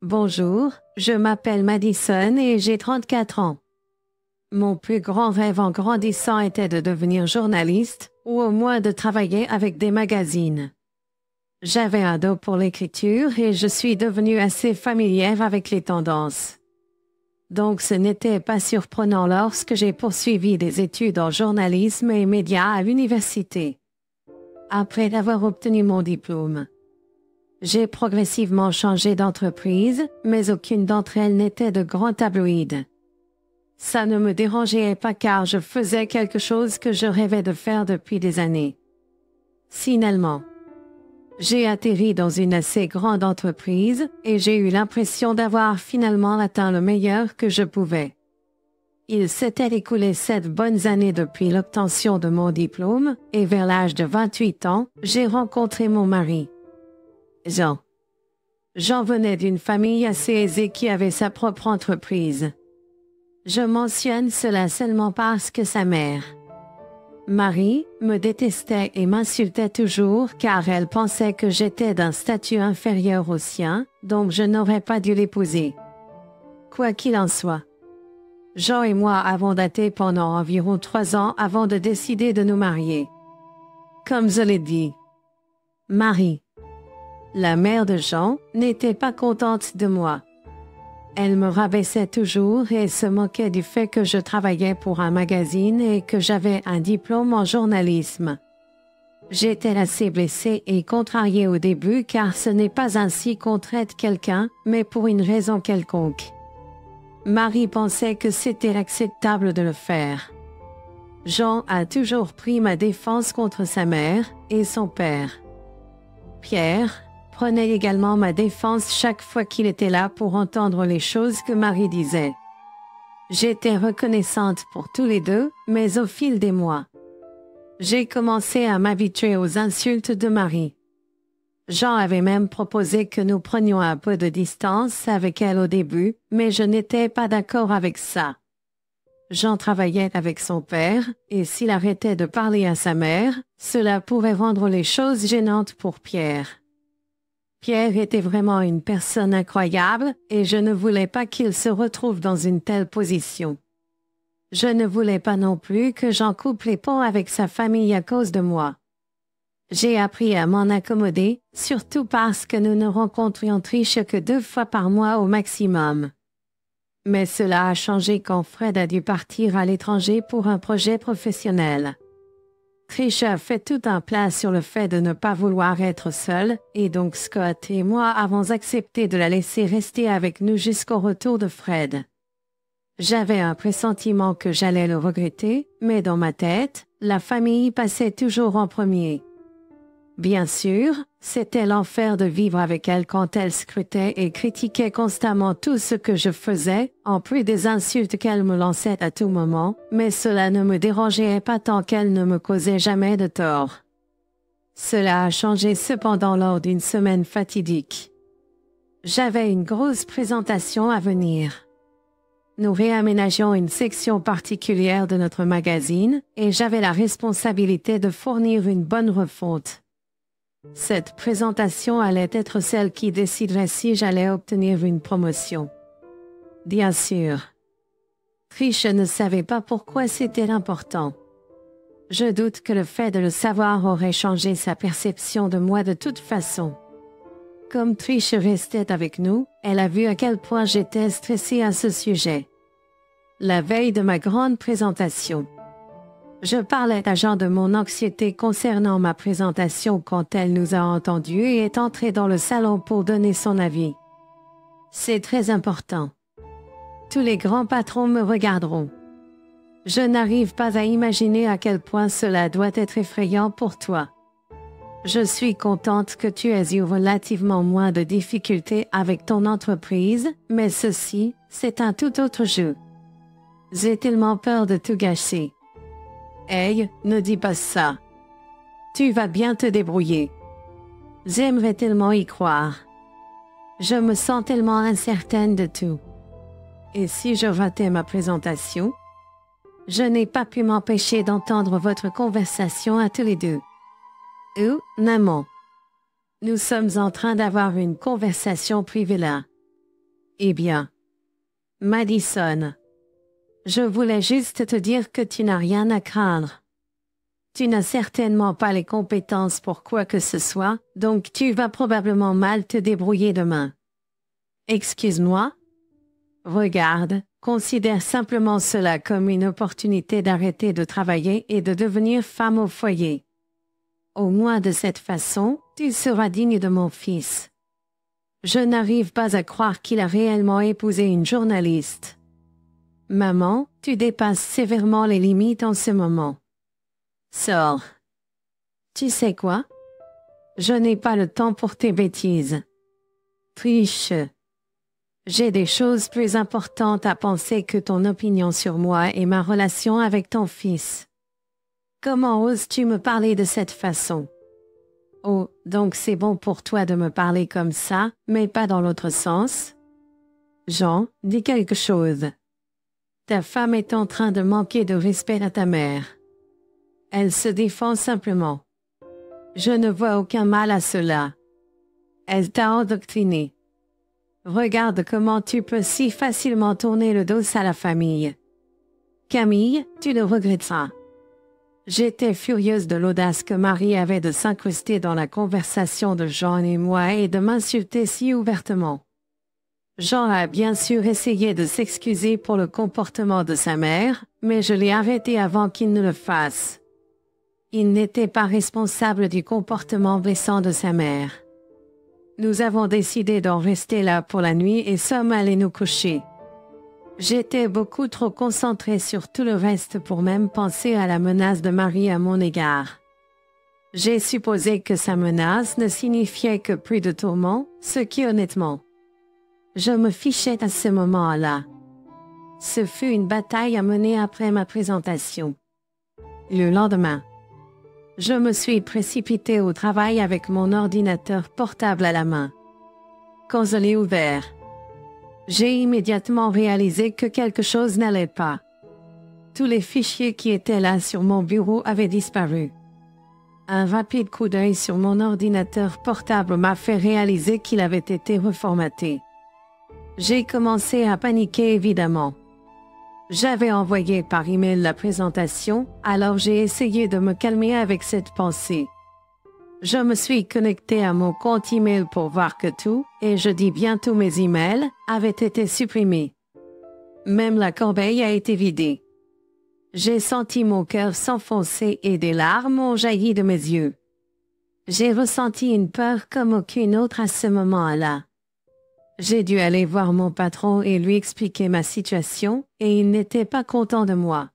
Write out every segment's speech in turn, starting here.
Bonjour, je m'appelle Madison et j'ai 34 ans. Mon plus grand rêve en grandissant était de devenir journaliste ou au moins de travailler avec des magazines. J'avais un don pour l'écriture et je suis devenue assez familière avec les tendances. Donc ce n'était pas surprenant lorsque j'ai poursuivi des études en journalisme et médias à l'université. Après avoir obtenu mon diplôme, j'ai progressivement changé d'entreprise, mais aucune d'entre elles n'était de grand tabloïd. Ça ne me dérangeait pas car je faisais quelque chose que je rêvais de faire depuis des années. Finalement, j'ai atterri dans une assez grande entreprise et j'ai eu l'impression d'avoir finalement atteint le meilleur que je pouvais. Il s'était écoulé 7 bonnes années depuis l'obtention de mon diplôme et vers l'âge de 28 ans, j'ai rencontré mon mari, Jean. Jean venait d'une famille assez aisée qui avait sa propre entreprise. Je mentionne cela seulement parce que sa mère, Marie, me détestait et m'insultait toujours car elle pensait que j'étais d'un statut inférieur au sien, donc je n'aurais pas dû l'épouser. Quoi qu'il en soit, Jean et moi avons daté pendant environ 3 ans avant de décider de nous marier. Comme je l'ai dit, Marie, la mère de Jean, n'était pas contente de moi. Elle me rabaissait toujours et se moquait du fait que je travaillais pour un magazine et que j'avais un diplôme en journalisme. J'étais assez blessée et contrariée au début car ce n'est pas ainsi qu'on traite quelqu'un, mais pour une raison quelconque. Marie pensait que c'était acceptable de le faire. Jean a toujours pris ma défense contre sa mère et son père. Pierre prenait également ma défense chaque fois qu'il était là pour entendre les choses que Marie disait. J'étais reconnaissante pour tous les deux, mais au fil des mois, j'ai commencé à m'habituer aux insultes de Marie. Jean avait même proposé que nous prenions un peu de distance avec elle au début, mais je n'étais pas d'accord avec ça. Jean travaillait avec son père, et s'il arrêtait de parler à sa mère, cela pourrait rendre les choses gênantes pour Pierre. Pierre était vraiment une personne incroyable et je ne voulais pas qu'il se retrouve dans une telle position. Je ne voulais pas non plus que Jean coupe les ponts avec sa famille à cause de moi. J'ai appris à m'en accommoder, surtout parce que nous ne rencontrions Trish que 2 fois par mois au maximum. Mais cela a changé quand Fred a dû partir à l'étranger pour un projet professionnel. Trish a fait tout un plat sur le fait de ne pas vouloir être seule, et donc Scott et moi avons accepté de la laisser rester avec nous jusqu'au retour de Fred. J'avais un pressentiment que j'allais le regretter, mais dans ma tête, la famille passait toujours en premier. Bien sûr, c'était l'enfer de vivre avec elle quand elle scrutait et critiquait constamment tout ce que je faisais, en plus des insultes qu'elle me lançait à tout moment, mais cela ne me dérangeait pas tant qu'elle ne me causait jamais de tort. Cela a changé cependant lors d'une semaine fatidique. J'avais une grosse présentation à venir. Nous réaménagions une section particulière de notre magazine et j'avais la responsabilité de fournir une bonne refonte. Cette présentation allait être celle qui déciderait si j'allais obtenir une promotion. Bien sûr, Trish ne savait pas pourquoi c'était important. Je doute que le fait de le savoir aurait changé sa perception de moi de toute façon. Comme Trish restait avec nous, elle a vu à quel point j'étais stressée à ce sujet. La veille de ma grande présentation, je parlais à Jean de mon anxiété concernant ma présentation quand elle nous a entendus et est entrée dans le salon pour donner son avis. C'est très important. Tous les grands patrons me regarderont. Je n'arrive pas à imaginer à quel point cela doit être effrayant pour toi. Je suis contente que tu aies eu relativement moins de difficultés avec ton entreprise, mais ceci, c'est un tout autre jeu. J'ai tellement peur de tout gâcher. Hey, ne dis pas ça. Tu vas bien te débrouiller. J'aimerais tellement y croire. Je me sens tellement incertaine de tout. Et si je ratais ma présentation? Je n'ai pas pu m'empêcher d'entendre votre conversation à tous les deux. Maman. Nous sommes en train d'avoir une conversation privée là. Eh bien, Madison, je voulais juste te dire que tu n'as rien à craindre. Tu n'as certainement pas les compétences pour quoi que ce soit, donc tu vas probablement mal te débrouiller demain. Excuse-moi? Regarde, considère simplement cela comme une opportunité d'arrêter de travailler et de devenir femme au foyer. Au moins de cette façon, tu seras digne de mon fils. Je n'arrive pas à croire qu'il a réellement épousé une journaliste. Maman, tu dépasses sévèrement les limites en ce moment. Sors. Tu sais quoi? Je n'ai pas le temps pour tes bêtises. Triche. J'ai des choses plus importantes à penser que ton opinion sur moi et ma relation avec ton fils. Comment oses-tu me parler de cette façon? Oh, donc c'est bon pour toi de me parler comme ça, mais pas dans l'autre sens? Jean, dis quelque chose. Ta femme est en train de manquer de respect à ta mère. Elle se défend simplement. Je ne vois aucun mal à cela. Elle t'a endoctriné. Regarde comment tu peux si facilement tourner le dos à la famille. Camille, tu le regretteras. J'étais furieuse de l'audace que Marie avait de s'incruster dans la conversation de Jean et moi et de m'insulter si ouvertement. Jean a bien sûr essayé de s'excuser pour le comportement de sa mère, mais je l'ai arrêté avant qu'il ne le fasse. Il n'était pas responsable du comportement blessant de sa mère. Nous avons décidé d'en rester là pour la nuit et sommes allés nous coucher. J'étais beaucoup trop concentrée sur tout le reste pour même penser à la menace de Marie à mon égard. J'ai supposé que sa menace ne signifiait que plus de tourments, ce qui honnêtement, je me fichais à ce moment-là. Ce fut une bataille à mener après ma présentation. Le lendemain, je me suis précipitée au travail avec mon ordinateur portable à la main. Quand je l'ai ouvert, j'ai immédiatement réalisé que quelque chose n'allait pas. Tous les fichiers qui étaient là sur mon bureau avaient disparu. Un rapide coup d'œil sur mon ordinateur portable m'a fait réaliser qu'il avait été reformaté. J'ai commencé à paniquer évidemment. J'avais envoyé par email la présentation, alors j'ai essayé de me calmer avec cette pensée. Je me suis connecté à mon compte email pour voir que tout, et je dis bien tous mes emails, avaient été supprimés. Même la corbeille a été vidée. J'ai senti mon cœur s'enfoncer et des larmes ont jailli de mes yeux. J'ai ressenti une peur comme aucune autre à ce moment-là. J'ai dû aller voir mon patron et lui expliquer ma situation, et il n'était pas content de moi.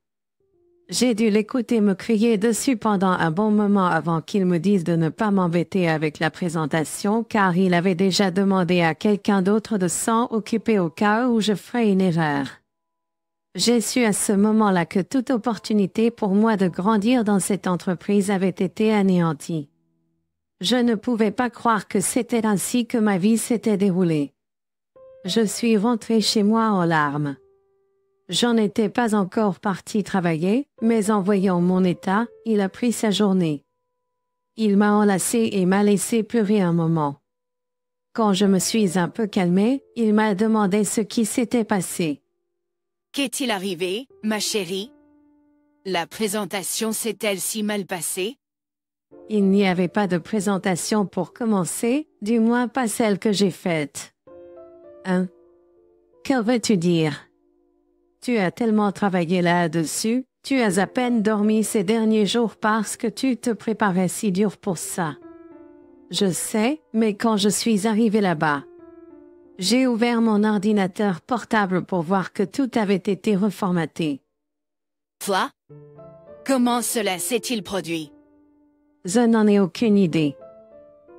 J'ai dû l'écouter me crier dessus pendant un bon moment avant qu'il me dise de ne pas m'embêter avec la présentation car il avait déjà demandé à quelqu'un d'autre de s'en occuper au cas où je ferais une erreur. J'ai su à ce moment-là que toute opportunité pour moi de grandir dans cette entreprise avait été anéantie. Je ne pouvais pas croire que c'était ainsi que ma vie s'était déroulée. Je suis rentrée chez moi en larmes. J'en étais pas encore partie travailler, mais en voyant mon état, il a pris sa journée. Il m'a enlacée et m'a laissé pleurer un moment. Quand je me suis un peu calmée, il m'a demandé ce qui s'était passé. Qu'est-il arrivé, ma chérie? La présentation s'est-elle si mal passée? Il n'y avait pas de présentation pour commencer, du moins pas celle que j'ai faite. Hein? Que veux-tu dire? Tu as tellement travaillé là-dessus, tu as à peine dormi ces derniers jours parce que tu te préparais si dur pour ça. Je sais, mais quand je suis arrivée là-bas, j'ai ouvert mon ordinateur portable pour voir que tout avait été reformaté. Quoi? Comment cela s'est-il produit? Je n'en ai aucune idée.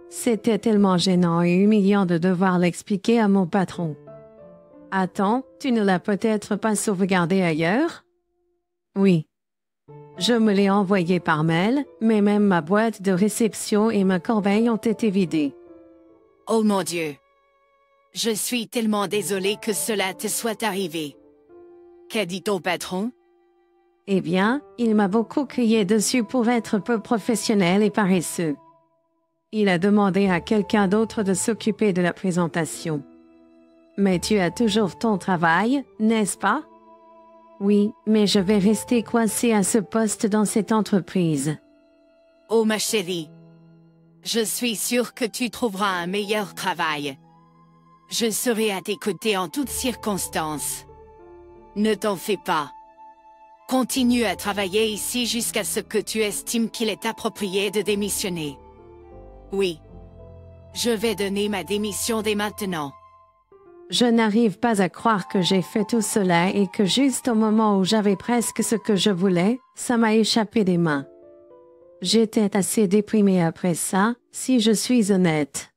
C'était tellement gênant et humiliant de devoir l'expliquer à mon patron. Attends, tu ne l'as peut-être pas sauvegardé ailleurs? Oui. Je me l'ai envoyé par mail, mais même ma boîte de réception et ma corbeille ont été vidées. Oh mon Dieu! Je suis tellement désolée que cela te soit arrivé. Qu'a dit ton patron? Eh bien, il m'a beaucoup crié dessus pour être peu professionnel et paresseux. Il a demandé à quelqu'un d'autre de s'occuper de la présentation. Mais tu as toujours ton travail, n'est-ce pas? Oui, mais je vais rester coincée à ce poste dans cette entreprise. Oh ma chérie. Je suis sûre que tu trouveras un meilleur travail. Je serai à tes côtés en toutes circonstances. Ne t'en fais pas. Continue à travailler ici jusqu'à ce que tu estimes qu'il est approprié de démissionner. Oui. Je vais donner ma démission dès maintenant. Je n'arrive pas à croire que j'ai fait tout cela et que juste au moment où j'avais presque ce que je voulais, ça m'a échappé des mains. J'étais assez déprimée après ça, si je suis honnête.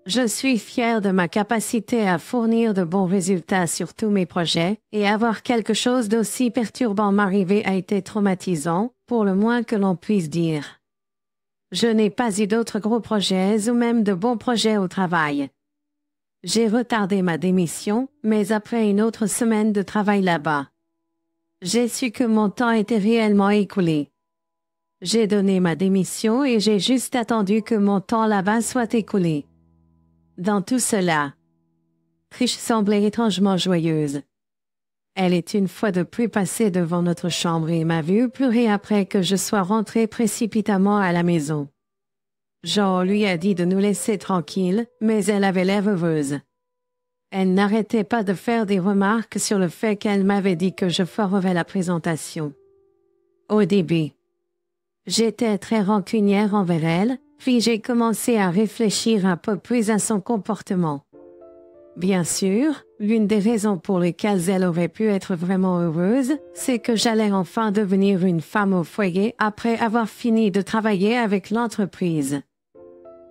Je suis fière de ma capacité à fournir de bons résultats sur tous mes projets, et avoir quelque chose d'aussi perturbant m'arriver a été traumatisant, pour le moins que l'on puisse dire. Je n'ai pas eu d'autres gros projets ou même de bons projets au travail. J'ai retardé ma démission, mais après une autre semaine de travail là-bas. J'ai su que mon temps était réellement écoulé. J'ai donné ma démission et j'ai juste attendu que mon temps là-bas soit écoulé. Dans tout cela, Trish semblait étrangement joyeuse. Elle est une fois de plus passée devant notre chambre et m'a vu pleurer après que je sois rentrée précipitamment à la maison. Jean lui a dit de nous laisser tranquilles, mais elle avait l'air heureuse. Elle n'arrêtait pas de faire des remarques sur le fait qu'elle m'avait dit que je ferais la présentation. Au début, j'étais très rancunière envers elle, puis j'ai commencé à réfléchir un peu plus à son comportement. Bien sûr, l'une des raisons pour lesquelles elle aurait pu être vraiment heureuse, c'est que j'allais enfin devenir une femme au foyer après avoir fini de travailler avec l'entreprise.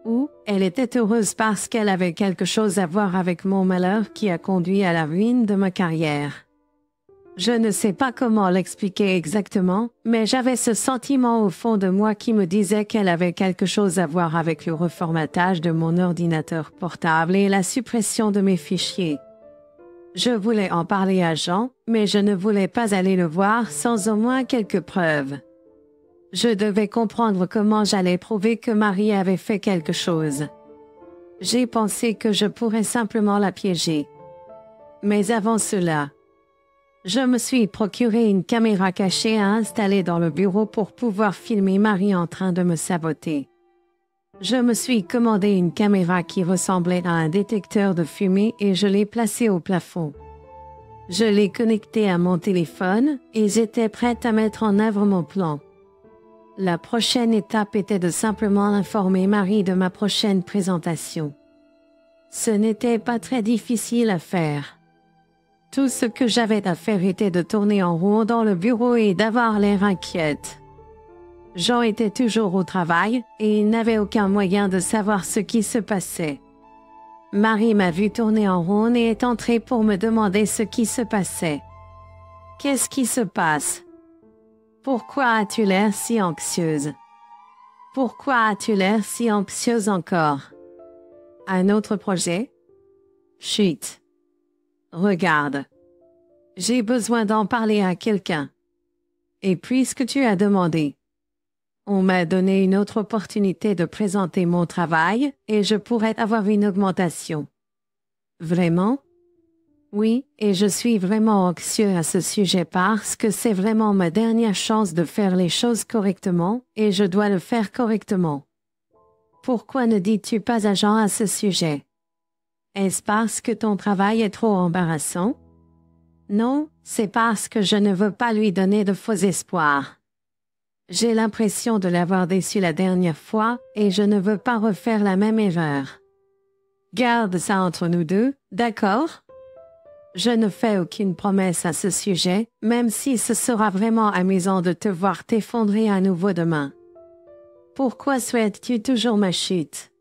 Ou elle était heureuse parce qu'elle avait quelque chose à voir avec mon malheur qui a conduit à la ruine de ma carrière. Je ne sais pas comment l'expliquer exactement, mais j'avais ce sentiment au fond de moi qui me disait qu'elle avait quelque chose à voir avec le reformatage de mon ordinateur portable et la suppression de mes fichiers. Je voulais en parler à Jean, mais je ne voulais pas aller le voir sans au moins quelques preuves. Je devais comprendre comment j'allais prouver que Marie avait fait quelque chose. J'ai pensé que je pourrais simplement la piéger. Mais avant cela, je me suis procuré une caméra cachée à installer dans le bureau pour pouvoir filmer Marie en train de me saboter. Je me suis commandé une caméra qui ressemblait à un détecteur de fumée et je l'ai placée au plafond. Je l'ai connectée à mon téléphone et j'étais prête à mettre en œuvre mon plan. La prochaine étape était de simplement informer Marie de ma prochaine présentation. Ce n'était pas très difficile à faire. Tout ce que j'avais à faire était de tourner en rond dans le bureau et d'avoir l'air inquiète. Jean était toujours au travail et il n'avait aucun moyen de savoir ce qui se passait. Marie m'a vu tourner en rond et est entrée pour me demander ce qui se passait. « Qu'est-ce qui se passe? Pourquoi as-tu l'air si anxieuse? Pourquoi as-tu l'air si anxieuse encore? Un autre projet? Chut. Regarde. J'ai besoin d'en parler à quelqu'un. Et puisque tu as demandé, on m'a donné une autre opportunité de présenter mon travail et je pourrais avoir une augmentation. Vraiment? Oui, et je suis vraiment anxieux à ce sujet parce que c'est vraiment ma dernière chance de faire les choses correctement et je dois le faire correctement. Pourquoi ne dis-tu pas à Jean à ce sujet? Est-ce parce que ton travail est trop embarrassant? Non, c'est parce que je ne veux pas lui donner de faux espoirs. J'ai l'impression de l'avoir déçu la dernière fois et je ne veux pas refaire la même erreur. Garde ça entre nous deux, d'accord? Je ne fais aucune promesse à ce sujet, même si ce sera vraiment amusant de te voir t'effondrer à nouveau demain. Pourquoi souhaites-tu toujours ma chute?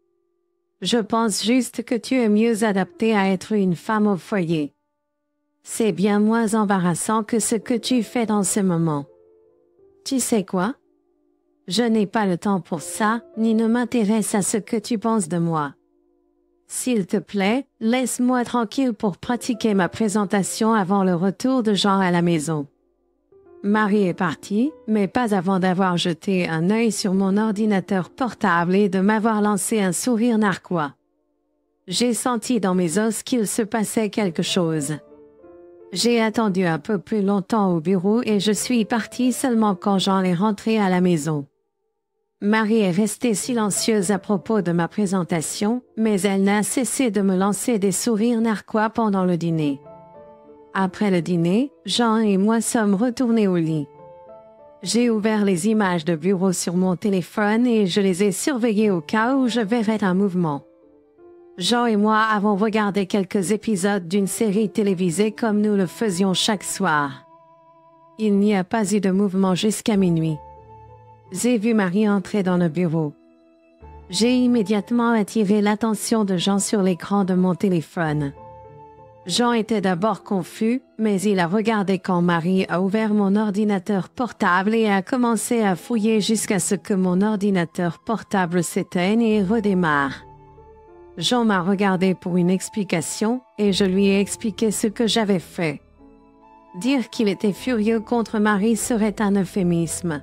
Je pense juste que tu es mieux adaptée à être une femme au foyer. C'est bien moins embarrassant que ce que tu fais dans ce moment. Tu sais quoi? Je n'ai pas le temps pour ça, ni ne m'intéresse à ce que tu penses de moi. S'il te plaît, laisse-moi tranquille pour pratiquer ma présentation avant le retour de Jean à la maison. Marie est partie, mais pas avant d'avoir jeté un œil sur mon ordinateur portable et de m'avoir lancé un sourire narquois. J'ai senti dans mes os qu'il se passait quelque chose. J'ai attendu un peu plus longtemps au bureau et je suis partie seulement quand j'en ai rentré à la maison. Marie est restée silencieuse à propos de ma présentation, mais elle n'a cessé de me lancer des sourires narquois pendant le dîner. Après le dîner, Jean et moi sommes retournés au lit. J'ai ouvert les images de bureau sur mon téléphone et je les ai surveillées au cas où je verrais un mouvement. Jean et moi avons regardé quelques épisodes d'une série télévisée comme nous le faisions chaque soir. Il n'y a pas eu de mouvement jusqu'à minuit. J'ai vu Marie entrer dans le bureau. J'ai immédiatement attiré l'attention de Jean sur l'écran de mon téléphone. Jean était d'abord confus, mais il a regardé quand Marie a ouvert mon ordinateur portable et a commencé à fouiller jusqu'à ce que mon ordinateur portable s'éteigne et redémarre. Jean m'a regardé pour une explication et je lui ai expliqué ce que j'avais fait. Dire qu'il était furieux contre Marie serait un euphémisme.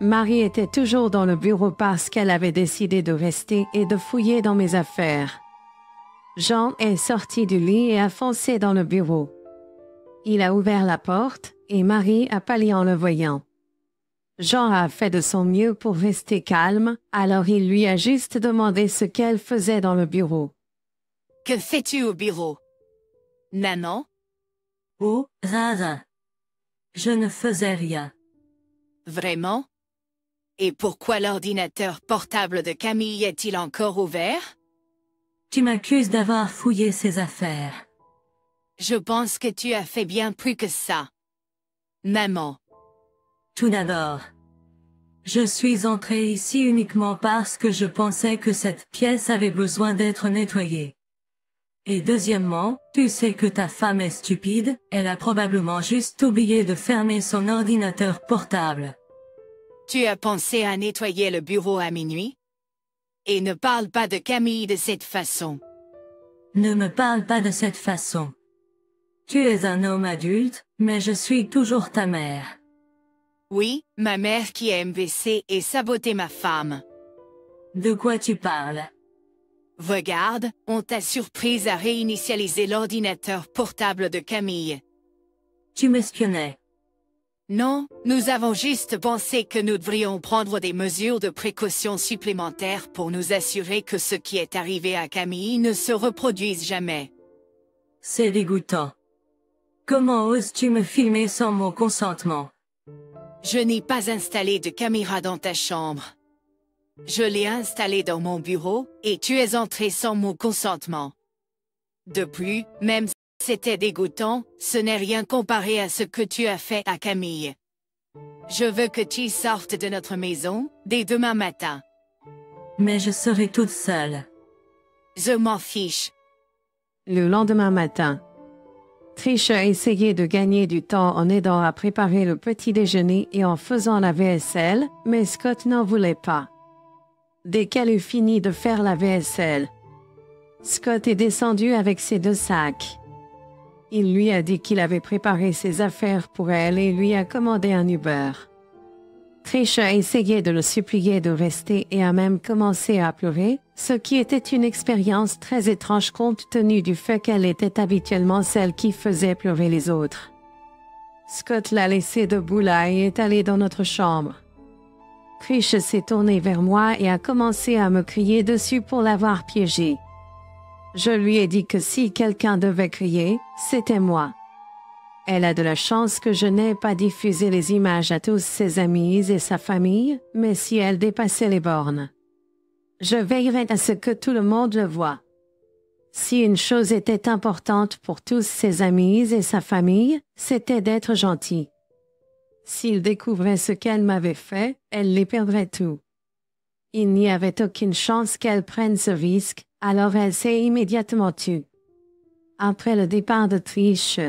Marie était toujours dans le bureau parce qu'elle avait décidé de rester et de fouiller dans mes affaires. Jean est sorti du lit et a foncé dans le bureau. Il a ouvert la porte et Marie a pâli en le voyant. Jean a fait de son mieux pour rester calme, alors il lui a juste demandé ce qu'elle faisait dans le bureau. « Que fais-tu au bureau? Maman? » Oh, Rara. Je ne faisais rien. Vraiment? Et pourquoi l'ordinateur portable de Camille est-il encore ouvert? Tu m'accuses d'avoir fouillé ses affaires. Je pense que tu as fait bien plus que ça. Maman. Tout d'abord, je suis entrée ici uniquement parce que je pensais que cette pièce avait besoin d'être nettoyée. Et deuxièmement, tu sais que ta femme est stupide, elle a probablement juste oublié de fermer son ordinateur portable. Tu as pensé à nettoyer le bureau à minuit? Et ne parle pas de Camille de cette façon. Ne me parle pas de cette façon. Tu es un homme adulte, mais je suis toujours ta mère. Oui, ma mère qui a MVC et saboté ma femme. De quoi tu parles? Regarde, on t'a surprise à réinitialiser l'ordinateur portable de Camille. Tu m'espionnais. Non, nous avons juste pensé que nous devrions prendre des mesures de précaution supplémentaires pour nous assurer que ce qui est arrivé à Camille ne se reproduise jamais. C'est dégoûtant. Comment oses-tu me filmer sans mon consentement? Je n'ai pas installé de caméra dans ta chambre. Je l'ai installée dans mon bureau, et tu es entré sans mon consentement. De plus, même si c'était dégoûtant, ce n'est rien comparé à ce que tu as fait à Camille. Je veux que tu sortes de notre maison, dès demain matin. Mais je serai toute seule. Je m'en fiche. Le lendemain matin, Trish a essayé de gagner du temps en aidant à préparer le petit déjeuner et en faisant la vaisselle, mais Scott n'en voulait pas. Dès qu'elle eut fini de faire la vaisselle, Scott est descendu avec ses 2 sacs. Il lui a dit qu'il avait préparé ses affaires pour elle et lui a commandé un Uber. Trish a essayé de le supplier de rester et a même commencé à pleurer, ce qui était une expérience très étrange compte tenu du fait qu'elle était habituellement celle qui faisait pleurer les autres. Scott l'a laissée debout là et est allé dans notre chambre. Trish s'est tournée vers moi et a commencé à me crier dessus pour l'avoir piégée. Je lui ai dit que si quelqu'un devait crier, c'était moi. Elle a de la chance que je n'ai pas diffusé les images à tous ses amis et sa famille, mais si elle dépassait les bornes, je veillerai à ce que tout le monde le voie. Si une chose était importante pour tous ses amis et sa famille, c'était d'être gentil. S'ils découvraient ce qu'elle m'avait fait, elle les perdrait tout. Il n'y avait aucune chance qu'elle prenne ce risque, alors elle s'est immédiatement tue. Après le départ de Trish,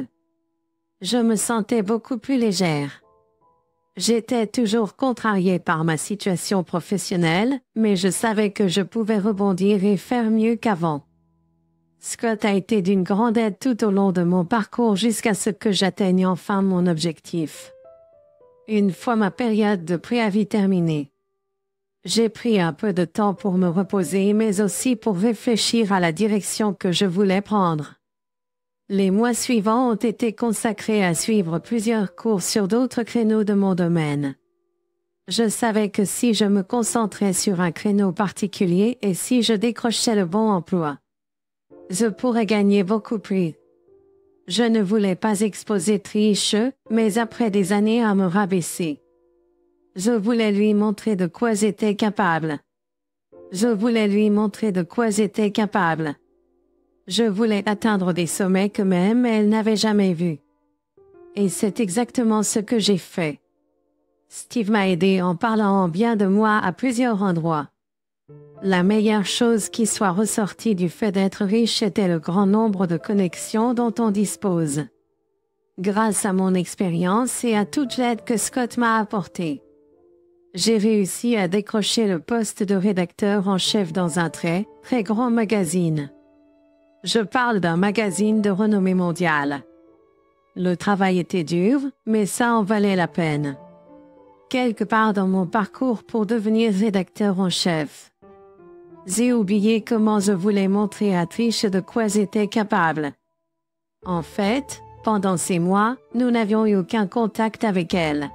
je me sentais beaucoup plus légère. J'étais toujours contrariée par ma situation professionnelle, mais je savais que je pouvais rebondir et faire mieux qu'avant. Scott a été d'une grande aide tout au long de mon parcours jusqu'à ce que j'atteigne enfin mon objectif. Une fois ma période de préavis terminée, J'ai pris un peu de temps pour me reposer, mais aussi pour réfléchir à la direction que je voulais prendre. Les mois suivants ont été consacrés à suivre plusieurs cours sur d'autres créneaux de mon domaine. Je savais que si je me concentrais sur un créneau particulier et si je décrochais le bon emploi, je pourrais gagner beaucoup plus. Je ne voulais pas exposer Triche, mais après des années à me rabaisser. Je voulais lui montrer de quoi j'étais capable. Je voulais lui montrer de quoi j'étais capable. Je voulais atteindre des sommets que même elle n'avait jamais vus. Et c'est exactement ce que j'ai fait. Steve m'a aidé en parlant bien de moi à plusieurs endroits. La meilleure chose qui soit ressortie du fait d'être riche était le grand nombre de connexions dont on dispose. Grâce à mon expérience et à toute l'aide que Scott m'a apportée, j'ai réussi à décrocher le poste de rédacteur en chef dans un très, très grand magazine. Je parle d'un magazine de renommée mondiale. Le travail était dur, mais ça en valait la peine. Quelque part dans mon parcours pour devenir rédacteur en chef, j'ai oublié comment je voulais montrer à Trish de quoi j'étais capable. En fait, pendant ces mois, nous n'avions eu aucun contact avec elle.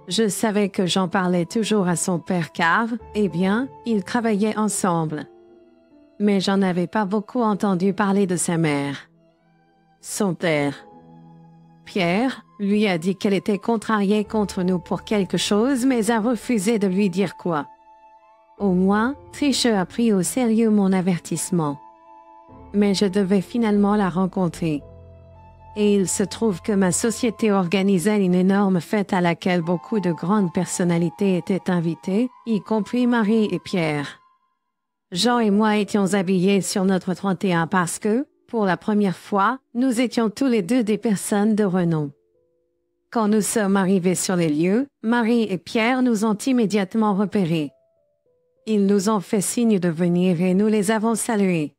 Je savais que j'en parlais toujours à son père car, eh bien, ils travaillaient ensemble. Mais j'en avais pas beaucoup entendu parler de sa mère. Son père, Pierre, lui a dit qu'elle était contrariée contre nous pour quelque chose mais a refusé de lui dire quoi. Au moins, Trish a pris au sérieux mon avertissement. Mais je devais finalement la rencontrer. Et il se trouve que ma société organisait une énorme fête à laquelle beaucoup de grandes personnalités étaient invitées, y compris Marie et Pierre. Jean et moi étions habillés sur notre 31 parce que, pour la première fois, nous étions tous les deux des personnes de renom. Quand nous sommes arrivés sur les lieux, Marie et Pierre nous ont immédiatement repérés. Ils nous ont fait signe de venir et nous les avons salués.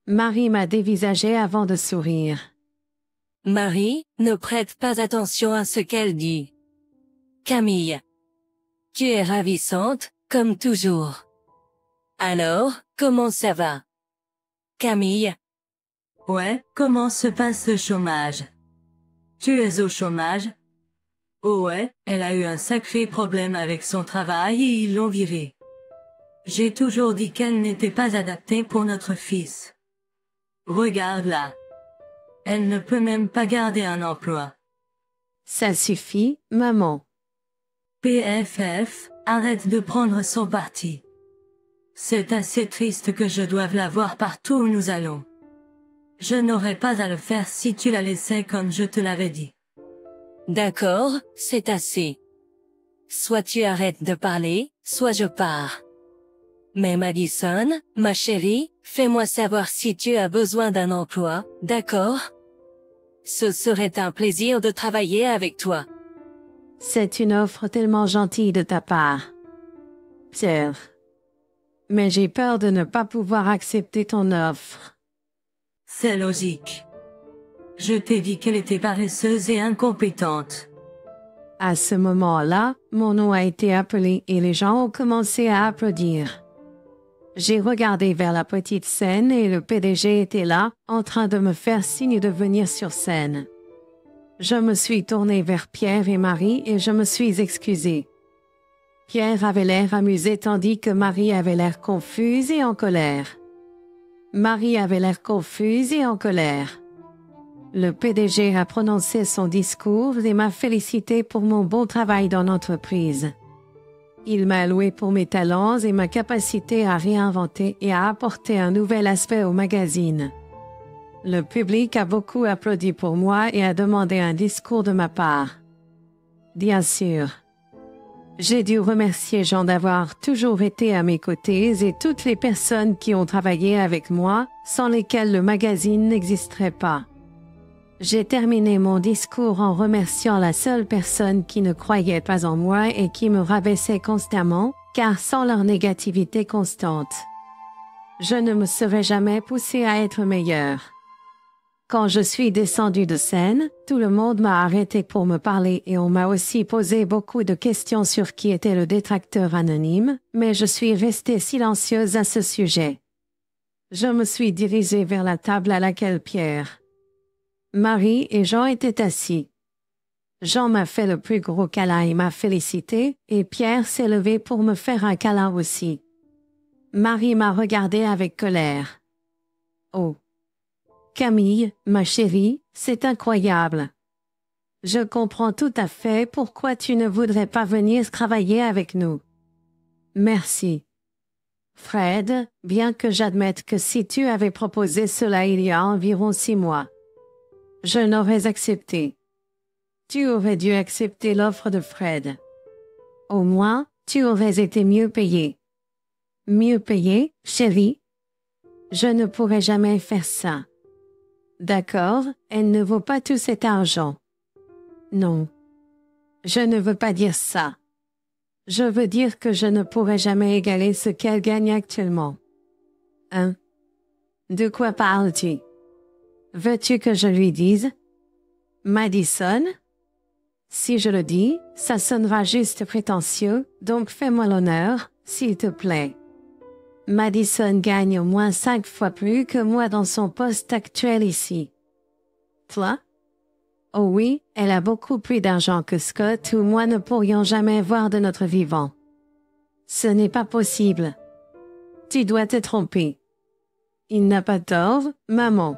Marie m'a dévisagé avant de sourire. Marie, ne prête pas attention à ce qu'elle dit. Camille. Tu es ravissante, comme toujours. Alors, comment ça va? Camille. Ouais, comment se passe le chômage? Tu es au chômage? Oh ouais, elle a eu un sacré problème avec son travail et ils l'ont virée. J'ai toujours dit qu'elle n'était pas adaptée pour notre fils. Regarde là. Elle ne peut même pas garder un emploi. Ça suffit, maman. PFF, arrête de prendre son parti. C'est assez triste que je doive la voir partout où nous allons. Je n'aurais pas à le faire si tu la laissais comme je te l'avais dit. D'accord, c'est assez. Soit tu arrêtes de parler, soit je pars. Mais Madison, ma chérie, fais-moi savoir si tu as besoin d'un emploi, d'accord? Ce serait un plaisir de travailler avec toi. C'est une offre tellement gentille de ta part, Pierre. Mais j'ai peur de ne pas pouvoir accepter ton offre. C'est logique. Je t'ai dit qu'elle était paresseuse et incompétente. À ce moment-là, mon nom a été appelé et les gens ont commencé à applaudir. J'ai regardé vers la petite scène et le PDG était là, en train de me faire signe de venir sur scène. Je me suis tournée vers Pierre et Marie et je me suis excusée. Pierre avait l'air amusé tandis que Marie avait l'air confuse et en colère. Marie avait l'air confuse et en colère. Le PDG a prononcé son discours et m'a félicité pour mon bon travail dans l'entreprise. Il m'a loué pour mes talents et ma capacité à réinventer et à apporter un nouvel aspect au magazine. Le public a beaucoup applaudi pour moi et a demandé un discours de ma part. Bien sûr. J'ai dû remercier Jean d'avoir toujours été à mes côtés et toutes les personnes qui ont travaillé avec moi, sans lesquelles le magazine n'existerait pas. J'ai terminé mon discours en remerciant la seule personne qui ne croyait pas en moi et qui me rabaissait constamment, car sans leur négativité constante, je ne me serais jamais poussée à être meilleure. Quand je suis descendu de scène, tout le monde m'a arrêté pour me parler et on m'a aussi posé beaucoup de questions sur qui était le détracteur anonyme, mais je suis restée silencieuse à ce sujet. Je me suis dirigée vers la table à laquelle Pierre, Marie et Jean étaient assis. Jean m'a fait le plus gros câlin et m'a félicité, et Pierre s'est levé pour me faire un câlin aussi. Marie m'a regardé avec colère. Oh! Camille, ma chérie, c'est incroyable. Je comprends tout à fait pourquoi tu ne voudrais pas venir travailler avec nous. Merci. Fred, bien que j'admette que si tu avais proposé cela il y a environ 6 mois, je n'aurais accepté. Tu aurais dû accepter l'offre de Fred. Au moins, tu aurais été mieux payé. Mieux payé, chérie? Je ne pourrais jamais faire ça. D'accord, elle ne vaut pas tout cet argent. Non. Je ne veux pas dire ça. Je veux dire que je ne pourrai jamais égaler ce qu'elle gagne actuellement. Hein? De quoi parles-tu? Veux-tu que je lui dise? Madison? Si je le dis, ça sonnera juste prétentieux, donc fais-moi l'honneur, s'il te plaît. Madison gagne au moins 5 fois plus que moi dans son poste actuel ici. Toi? Oh oui, elle a beaucoup plus d'argent que Scott ou moi ne pourrions jamais voir de notre vivant. Ce n'est pas possible. Tu dois te tromper. Il n'a pas tort, maman.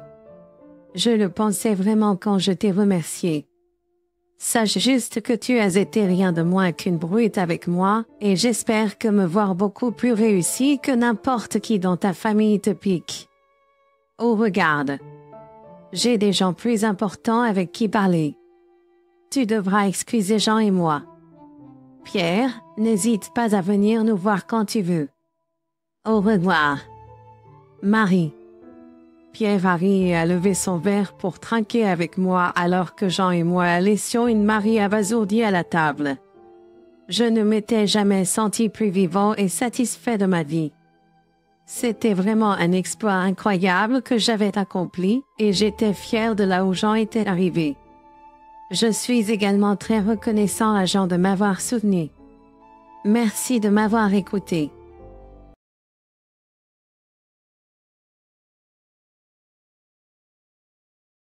Je le pensais vraiment quand je t'ai remercié. Sache juste que tu as été rien de moins qu'une brute avec moi, et j'espère que me voir beaucoup plus réussi que n'importe qui dans ta famille te pique. Oh regarde. J'ai des gens plus importants avec qui parler. Tu devras excuser Jean et moi. Pierre, n'hésite pas à venir nous voir quand tu veux. Au revoir. Marie. Pierre a ri et a levé son verre pour trinquer avec moi alors que Jean et moi laissions une Marie abasourdie à la table. Je ne m'étais jamais senti plus vivant et satisfait de ma vie. C'était vraiment un exploit incroyable que j'avais accompli et j'étais fière de là où Jean était arrivé. Je suis également très reconnaissant à Jean de m'avoir soutenu. Merci de m'avoir écouté.